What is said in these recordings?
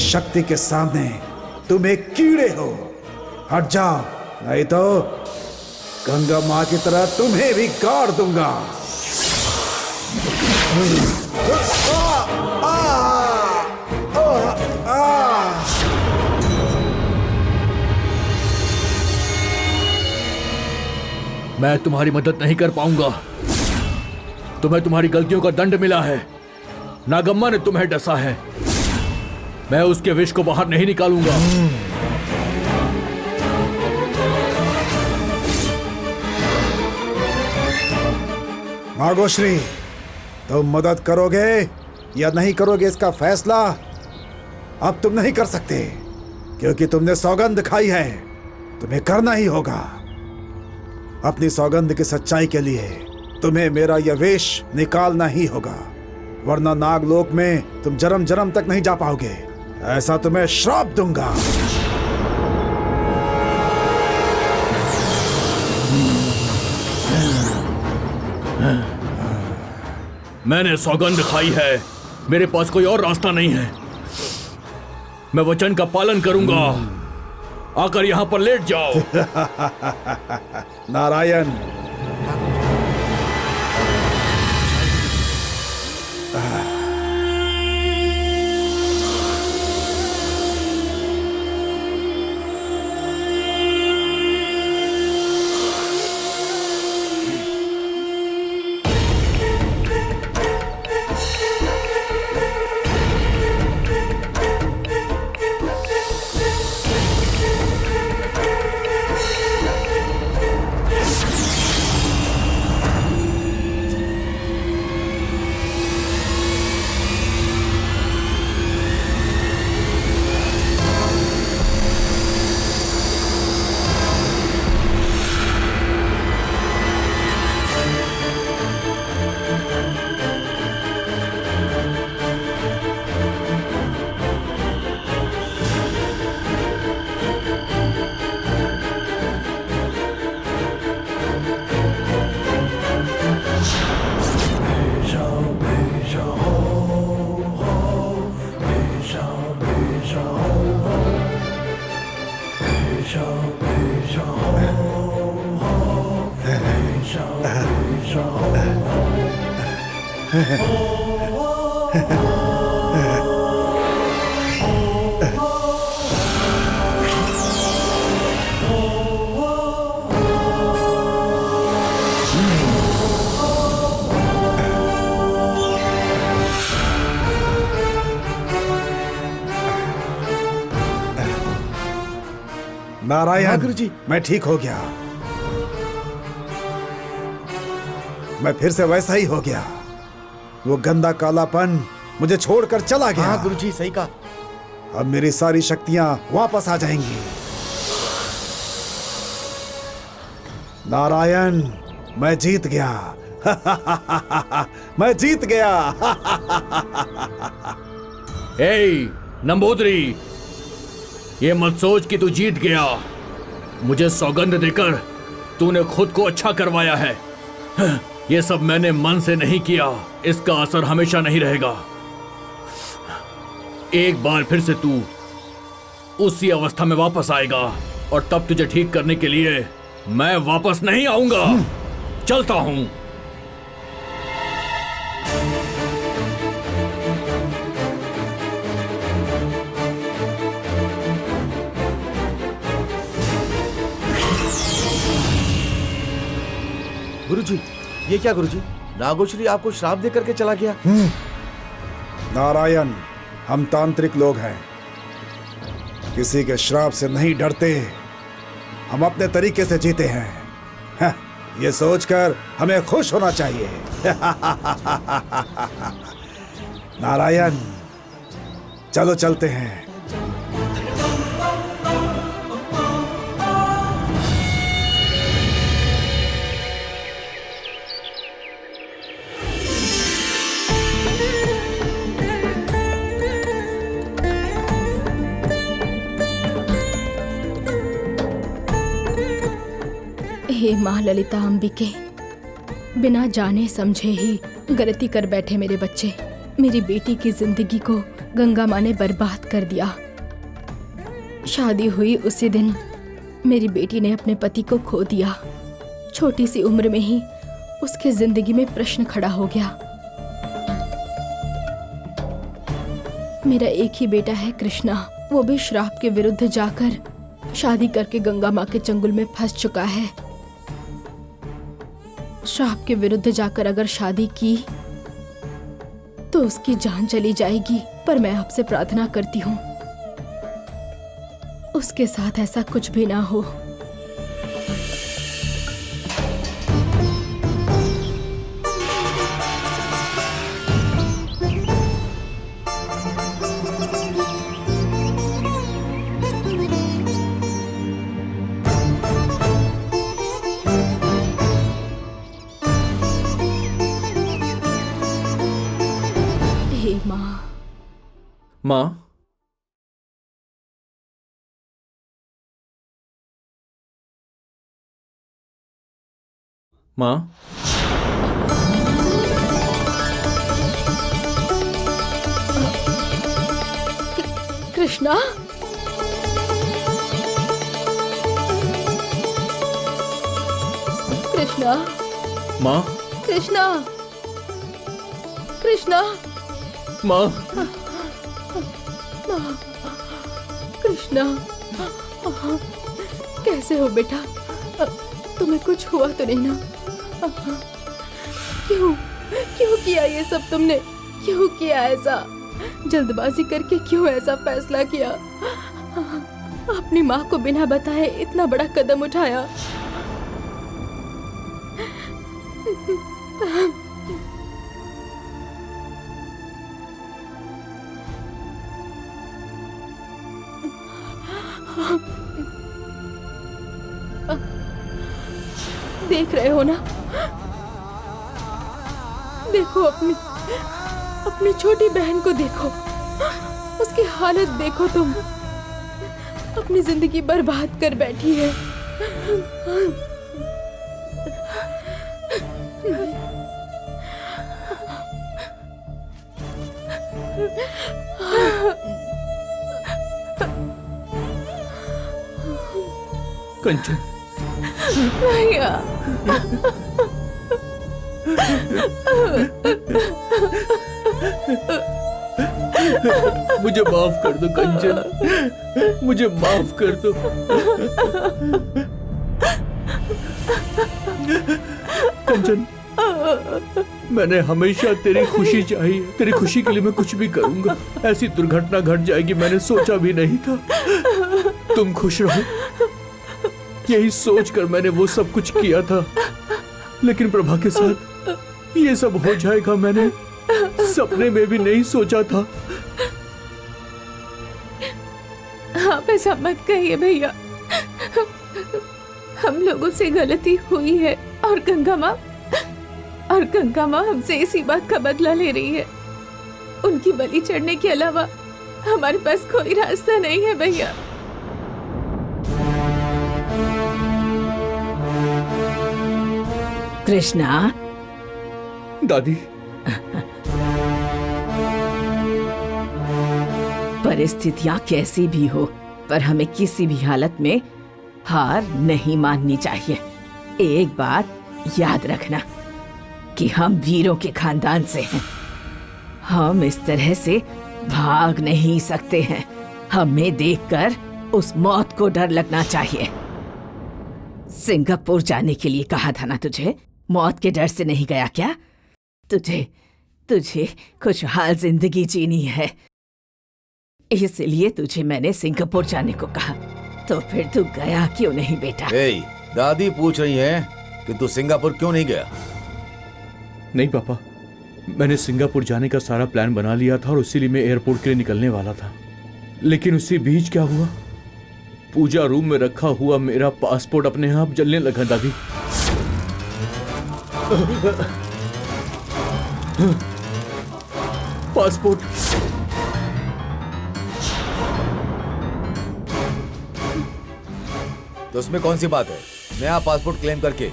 शक्ति के सामने तुम एक कीड़े हो। हट जाओ, नहीं तो गंगा माँ की तरह तुम्हें भी गाड़ दूंगा। मैं तुम्हारी मदद नहीं कर पाऊंगा। तुम्हें तुम्हारी गलतियों का दंड मिला है। नागम्मा ने तुम्हें डसा है। मैं उसके विष को बाहर नहीं निकालूंगा। नागोश्री, तुम मदद करोगे या नहीं करोगे इसका फैसला अब तुम नहीं कर सकते, क्योंकि तुमने सौगंध खाई है। तुम्हें करना ही होगा। अपनी सौगंध की सच्चाई के लिए तुम्हें मेरा यह वेश निकालना ही होगा, वरना नागलोक में तुम जन्म जन्म तक नहीं जा पाओगे। ऐसा तुम्हें श्राप दूंगा। मैंने सौगंध खाई है। मेरे पास कोई और रास्ता नहीं है। मैं वचन का पालन करूंगा। आकर यहां पर लेट जाओ। नारायण, नारायण, गुरुजी, मैं ठीक हो गया। मैं फिर से वैसा ही हो गया। वो गंदा कालापन मुझे छोड़कर चला गया। हाँ गुरुजी, सही कहा। अब मेरी सारी शक्तियां वापस आ जाएंगी। नारायण, मैं जीत गया। मैं जीत गया। ए नंबूदरी, ये मत सोच कि तू जीत गया। मुझे सौगंध देकर तूने खुद को अच्छा करवाया है। ये सब मैंने मन से नहीं किया। इसका असर हमेशा नहीं रहेगा। एक बार फिर से तू उसी अवस्था में वापस आएगा और तब तुझे ठीक करने के लिए मैं वापस नहीं आऊंगा। चलता हूं। गुरुजी, ये क्या गुरुजी? नागोश्री आपको श्राप दे करके चला गया। नारायण, हम तांत्रिक लोग हैं, किसी के श्राप से नहीं डरते। हम अपने तरीके से जीते हैं। ये सोचकर हमें खुश होना चाहिए। नारायण, चलो चलते हैं। हे माँ ललिता अंबिके, बिना जाने समझे ही गलती कर बैठे मेरे बच्चे। मेरी बेटी की जिंदगी को गंगा माँ ने बर्बाद कर दिया। शादी हुई उसी दिन मेरी बेटी ने अपने पति को खो दिया। छोटी सी उम्र में ही उसके जिंदगी में प्रश्न खड़ा हो गया। मेरा एक ही बेटा है कृष्णा, वो भी श्राप के विरुद्ध जाकर शादी करके गंगा माँ के चंगुल में फंस चुका है। श्राप के विरुद्ध जाकर अगर शादी की तो उसकी जान चली जाएगी, पर मैं आपसे प्रार्थना करती हूँ उसके साथ ऐसा कुछ भी ना हो। हे माँ। माँ, माँ, कृष्णा, कृष्णा, माँ, कृष्णा, कृष्णा, माँ, कृष्णा, कैसे हो बेटा? तुम्हें कुछ हुआ तो नहीं ना? क्यों क्यों किया ये सब तुमने? क्यों किया ऐसा? जल्दबाजी करके क्यों ऐसा फैसला किया? अपनी माँ को बिना बताए इतना बड़ा कदम उठाया। देख रहे हो ना? देखो अपनी छोटी बहन को देखो, उसकी हालत देखो। तुम अपनी जिंदगी बर्बाद कर बैठी है। कंचन, भैया, मुझे माफ कर दो कंचन, मुझे माफ कर दो। कंचन, मैंने हमेशा तेरी खुशी चाहिए, तेरी खुशी के लिए मैं कुछ भी करूंगा। ऐसी दुर्घटना घट जाएगी मैंने सोचा भी नहीं था। तुम खुश रहो, यही सोचकर मैंने वो सब कुछ किया था। लेकिन प्रभा के साथ ये सब हो जाएगा मैंने सपने में भी नहीं सोचा था। आप ऐसा मत कहिए भैया, हम लोगों से गलती हुई है और गंगा माँ हमसे इसी बात का बदला ले रही है। उनकी बलि चढ़ने के अलावा हमारे पास कोई रास्ता नहीं है भैया। कृष्णा। दादी, परिस्थितियां कैसी भी हो, पर हमें किसी भी हालत में हार नहीं माननी चाहिए। एक बात याद रखना कि हम वीरों के खानदान से हैं। हम इस तरह से भाग नहीं सकते हैं। हमें देखकर उस मौत को डर लगना चाहिए। सिंगापुर जाने के लिए कहा था ना तुझे? मौत के डर से नहीं गया क्या? तुझे खुशहाल जिंदगी जीनी है, इसलिए तुझे मैंने सिंगापुर जाने को कहा। तो फिर तू गया क्यों नहीं बेटा? दादी पूछ रही है कि तू सिंगापुर क्यों नहीं गया? नहीं पापा, मैंने सिंगापुर जाने का सारा प्लान बना लिया था और इसीलिए मैं एयरपोर्ट के लिए निकलने वाला था। लेकिन उसी बीच क्या हुआ, पूजा रूम में रखा हुआ मेरा पासपोर्ट अपने आप जलने लगा। दादी, पासपोर्ट। तो उसमें कौन सी बात है? नया पासपोर्ट क्लेम करके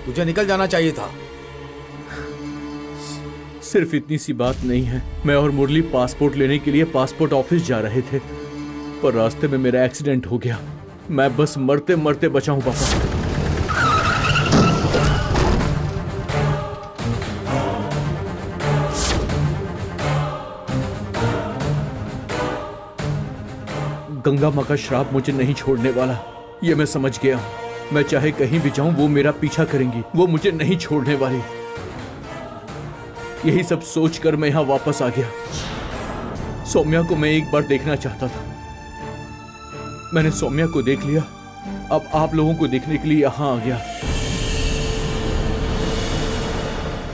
तुझे निकल जाना चाहिए था। सिर्फ इतनी सी बात नहीं है। मैं और मुरली पासपोर्ट लेने के लिए पासपोर्ट ऑफिस जा रहे थे, पर रास्ते में मेरा एक्सीडेंट हो गया। मैं बस मरते मरते बचा हूं पापा। गंगा माँ का श्राप मुझे नहीं छोड़ने वाला, ये मैं समझ गया। मैं चाहे कहीं भी जाऊं वो मेरा पीछा करेंगी, वो मुझे नहीं छोड़ने वाली। यही सब सोचकर मैं यहां वापस आ गया। सौम्या को मैं एक बार देखना चाहता था। मैंने सौम्या को देख लिया, अब आप लोगों को देखने के लिए यहां आ गया।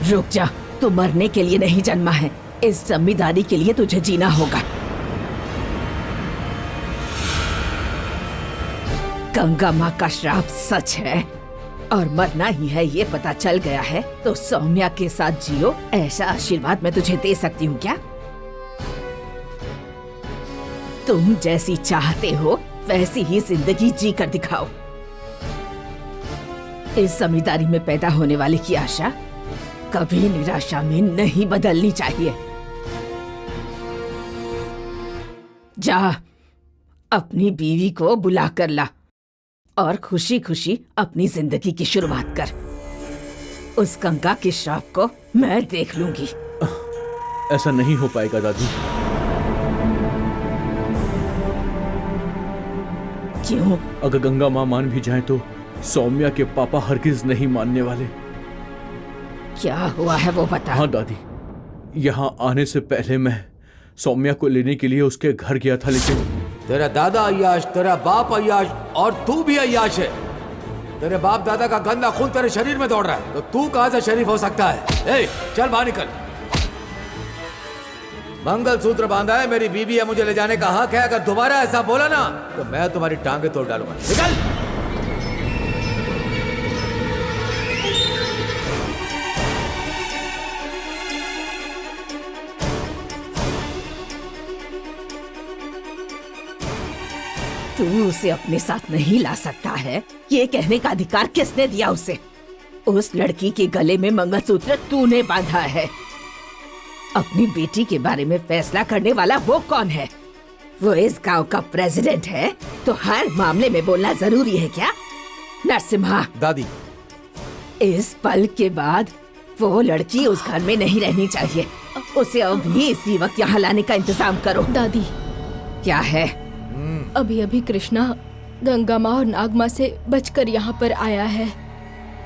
रुक जा, तू मरने के लिए नहीं जन्मा है, इस जिम्मेदारी के लिए तुझे जीना होगा। गंगा माँ का श्राप सच है और मरना ही है ये पता चल गया है, तो सौम्या के साथ जियो, ऐसा आशीर्वाद मैं तुझे दे सकती हूँ क्या? तुम जैसी चाहते हो वैसी ही जिंदगी जी कर दिखाओ। इस जमींदारी में पैदा होने वाले की आशा कभी निराशा में नहीं बदलनी चाहिए। जा, अपनी बीवी को बुला कर ला और खुशी खुशी अपनी जिंदगी की शुरुआत कर। उस गंगा के श्राप को मैं देख लूंगी। ऐसा नहीं हो पाएगा दादी। क्यों? अगर गंगा माँ मान भी जाए तो सौम्या के पापा हरगिज नहीं मानने वाले। क्या हुआ है वो बता। हाँ दादी, यहाँ आने से पहले मैं सौम्या को लेने के लिए उसके घर गया था, लेकिन तेरा दादा अय्याश, तेरा बाप अय्याश और तू भी अय्याश है। तेरे बाप दादा का गंदा खून तेरे शरीर में दौड़ रहा है, तो तू कहां से शरीफ हो सकता है? ए, चल बाहर निकल। मंगलसूत्र बांधा है, मेरी बीवी है, मुझे ले जाने का हक है। अगर दोबारा ऐसा बोला ना तो मैं तुम्हारी टांगे तोड़ डालूंगा। निकल। तू उसे अपने साथ नहीं ला सकता है, ये कहने का अधिकार किसने दिया उसे? उस लड़की के गले में मंगलसूत्र तूने बांधा है। अपनी बेटी के बारे में फैसला करने वाला वो कौन है? वो इस गांव का प्रेसिडेंट है, तो हर मामले में बोलना जरूरी है क्या? नरसिम्हा दादी, इस पल के बाद वो लड़की उस घर में नहीं रहनी चाहिए। उसे अभी इसी वक्त यहाँ लाने का इंतजाम करो। दादी, क्या है? अभी अभी कृष्णा गंगा माँ और नाग माँ से बचकर यहाँ पर आया है,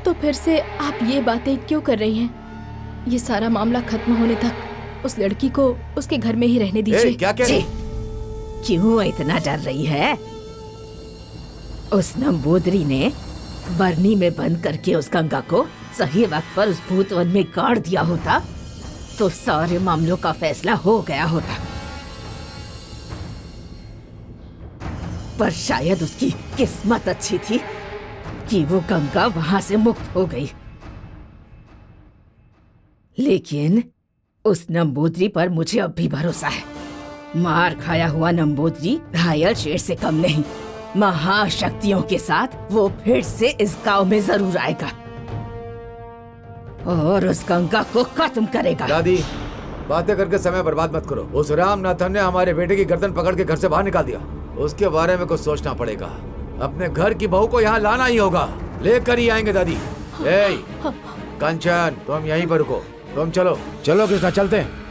तो फिर से आप ये बातें क्यों कर रही हैं? ये सारा मामला खत्म होने तक उस लड़की को उसके घर में ही रहने दीजिए। क्या कह रही? क्यों इतना डर रही है? उस नंबूदरी ने बरनी में बंद करके उस गंगा को सही वक्त पर उस भूतवन में गाड़ दिया होता तो सारे मामलों का फैसला हो गया होता। पर शायद उसकी किस्मत अच्छी थी कि वो गंगा वहां से मुक्त हो गई। लेकिन उस नंबूदरी पर मुझे अब भी भरोसा है। मार खाया हुआ नंबूदरी घायल शेर से कम नहीं। महाशक्तियों के साथ वो फिर से इस गांव में जरूर आएगा और उस गंगा को खत्म करेगा। दादी, बातें करके समय बर्बाद मत करो। उस रामनाथन ने हमारे बेटे की गर्दन पकड़ के घर से बाहर निकाल दिया। उसके बारे में कुछ सोचना पड़ेगा। अपने घर की बहू को यहाँ लाना ही होगा। लेकर ही आएंगे दादी। ए, कंचन, तुम यहीं पर रुको। तुम चलो चलो कृष्णा, चलते हैं।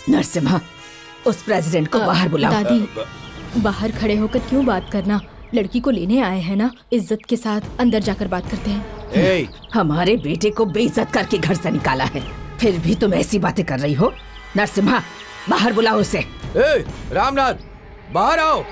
नरसिम्हा, उस प्रेसिडेंट को बाहर बुलाओ। दादी, बाहर खड़े होकर क्यों बात करना? लड़की को लेने आए हैं ना, इज्जत के साथ अंदर जाकर बात करते हैं। ए, हमारे बेटे को बेइज्जत करके घर से निकाला है, फिर भी तुम ऐसी बातें कर रही हो। नरसिम्हा, बाहर बुलाओ उसे। ए, रामनाथ, बाहर आओ।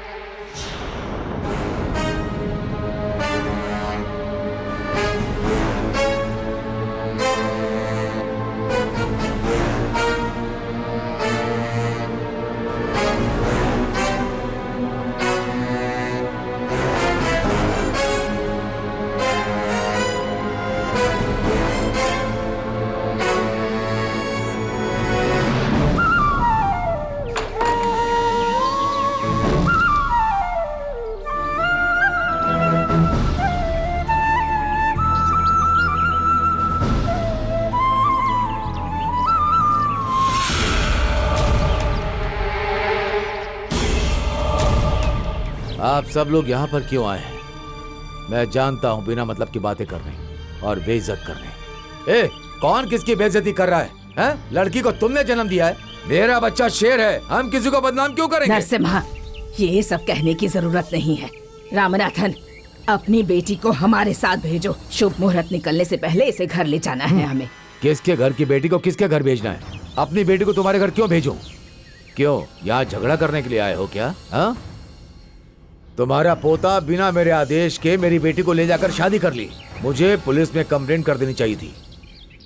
आप सब लोग यहाँ पर क्यों आए हैं? मैं जानता हूँ बिना मतलब की बातें करने और बेइज्जत करने। ए, कौन किसकी बेइज्जती कर रहा है? हैं? लड़की को तुमने जन्म दिया है, मेरा बच्चा शेर है, हम किसी को बदनाम क्यों करेंगे? नरसिम्हा, ये सब कहने की जरूरत नहीं है। रामनाथन, अपनी बेटी को हमारे साथ भेजो। शुभ मुहूर्त निकलने से पहले इसे घर ले जाना है हमें। किसके घर की बेटी को किसके घर भेजना है? अपनी बेटी को तुम्हारे घर क्यों भेजूं? क्यों, यहाँ झगड़ा करने के लिए आए हो क्या? हाँ, तुम्हारा पोता बिना मेरे आदेश के मेरी बेटी को ले जाकर शादी कर ली। मुझे पुलिस में कंप्लेंट कर देनी चाहिए थी।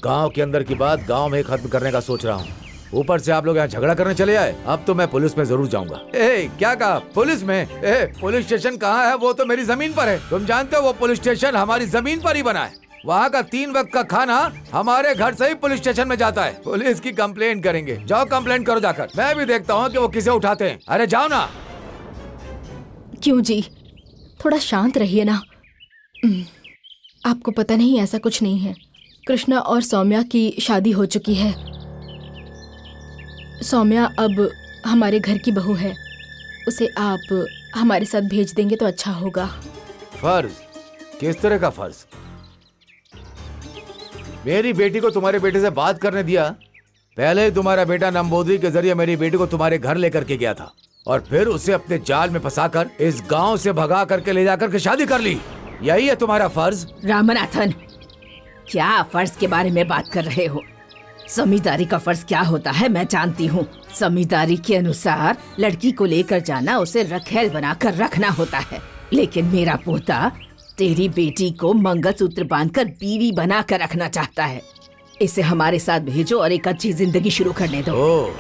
गांव के अंदर की बात गांव में खत्म करने का सोच रहा हूँ, ऊपर से आप लोग यहाँ झगड़ा करने चले आए। अब तो मैं पुलिस में जरूर जाऊंगा। क्या कहा? पुलिस में? पुलिस स्टेशन कहाँ है? वो तो मेरी जमीन पर है। तुम जानते हो वो पुलिस स्टेशन हमारी जमीन पर ही बना है। वहाँ का 3 वक्त का खाना हमारे घर से ही पुलिस स्टेशन में जाता है। पुलिस की कंप्लेंट करेंगे। जाओ कंप्लेंट करो जाकर, मैं भी देखता हूँ कि वो किसे उठाते हैं। अरे जाओ ना। क्यों जी, थोड़ा शांत रहिए ना। आपको पता नहीं, ऐसा कुछ नहीं है। कृष्णा और सौम्या की शादी हो चुकी है। सौम्या अब हमारे घर की बहू है। उसे आप हमारे साथ भेज देंगे तो अच्छा होगा। फर्ज? किस तरह का फर्ज? मेरी बेटी को तुम्हारे बेटे से बात करने दिया। पहले ही तुम्हारा बेटा नंबोदरी के जरिए मेरी बेटी को तुम्हारे घर लेकर के गया था और फिर उसे अपने जाल में फंसाकर इस गांव से भगा करके ले जाकर के शादी कर ली। यही है तुम्हारा फर्ज? रामनाथन, क्या फर्ज के बारे में बात कर रहे हो? जमींदारी का फर्ज क्या होता है मैं जानती हूँ। जमींदारी के अनुसार लड़की को लेकर जाना, उसे रखेल बनाकर रखना होता है। लेकिन मेरा पोता तेरी बेटी को मंगलसूत्र बांधकर बीवी बनाकर रखना चाहता है। इसे हमारे साथ भेजो और एक अच्छी जिंदगी शुरू करने दो।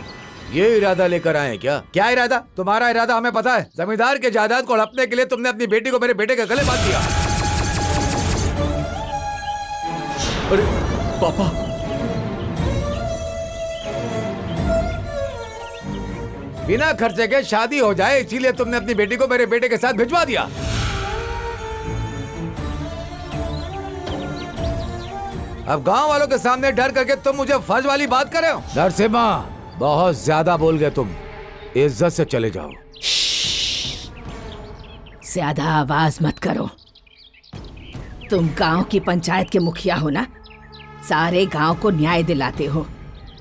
ये इरादा लेकर आए हैं क्या? क्या इरादा? तुम्हारा इरादा हमें पता है। जमींदार के जायदाद को हड़पने के लिए तुमने अपनी बेटी को मेरे बेटे के गले बांध दिया। अरे पापा, बिना खर्चे के शादी हो जाए इसीलिए तुमने अपनी बेटी को मेरे बेटे के साथ भिजवा दिया। अब गांव वालों के सामने डर करके तुम मुझे फर्ज वाली बात कर रहे हो? नरसिम्हा, बहुत ज्यादा बोल गए तुम। इज्जत से चले जाओ। ज्यादा आवाज मत करो। तुम गांव की पंचायत के मुखिया हो ना, सारे गांव को न्याय दिलाते हो।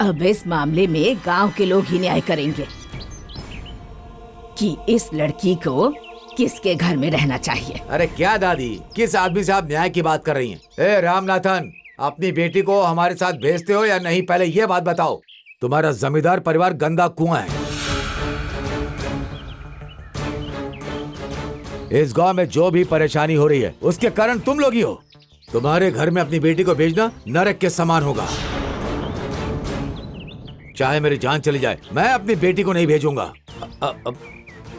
अब इस मामले में गांव के लोग ही न्याय करेंगे कि इस लड़की को किसके घर में रहना चाहिए। अरे क्या दादी, किस आदमी से आप न्याय की बात कर रही हैं? ए रामनाथन, अपनी बेटी को हमारे साथ भेजते हो या नहीं, पहले ये बात बताओ। तुम्हारा जमींदार परिवार गंदा कुआं है। इस गांव में जो भी परेशानी हो रही है उसके कारण तुम लोग ही हो। तुम्हारे घर में अपनी बेटी को भेजना नरक के समान होगा। चाहे मेरी जान चली जाए, मैं अपनी बेटी को नहीं भेजूंगा।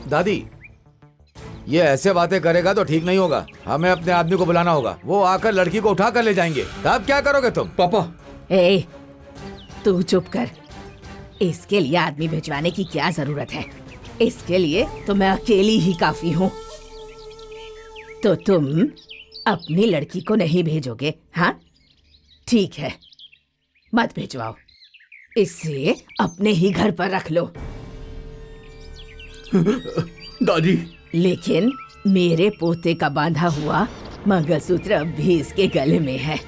दादी, ये ऐसे बातें करेगा तो ठीक नहीं होगा। हमें अपने आदमी को बुलाना होगा। वो आकर लड़की को उठा कर ले जाएंगे। तब क्या करोगे तुम? पापा, ए, तू चुप कर। इसके लिए आदमी भिजवाने की क्या जरूरत है? इसके लिए तो मैं अकेली ही काफी हूँ। तो तुम अपनी लड़की को नहीं भेजोगे? हाँ ठीक है, मत भिजवाओ। इसे अपने ही घर पर रख लो। दादी, लेकिन मेरे पोते का बांधा हुआ मंगलसूत्र अब भी इसके गले में है।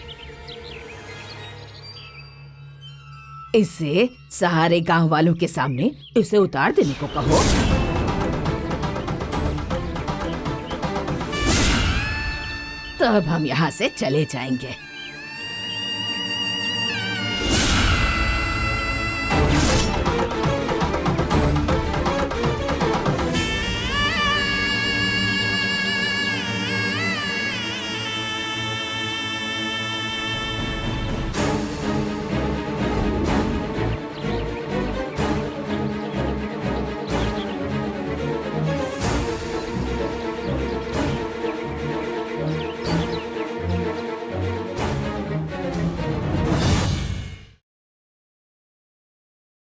इसे सारे गांव वालों के सामने इसे उतार देने को कहो। तो अब हम यहाँ से चले जाएंगे।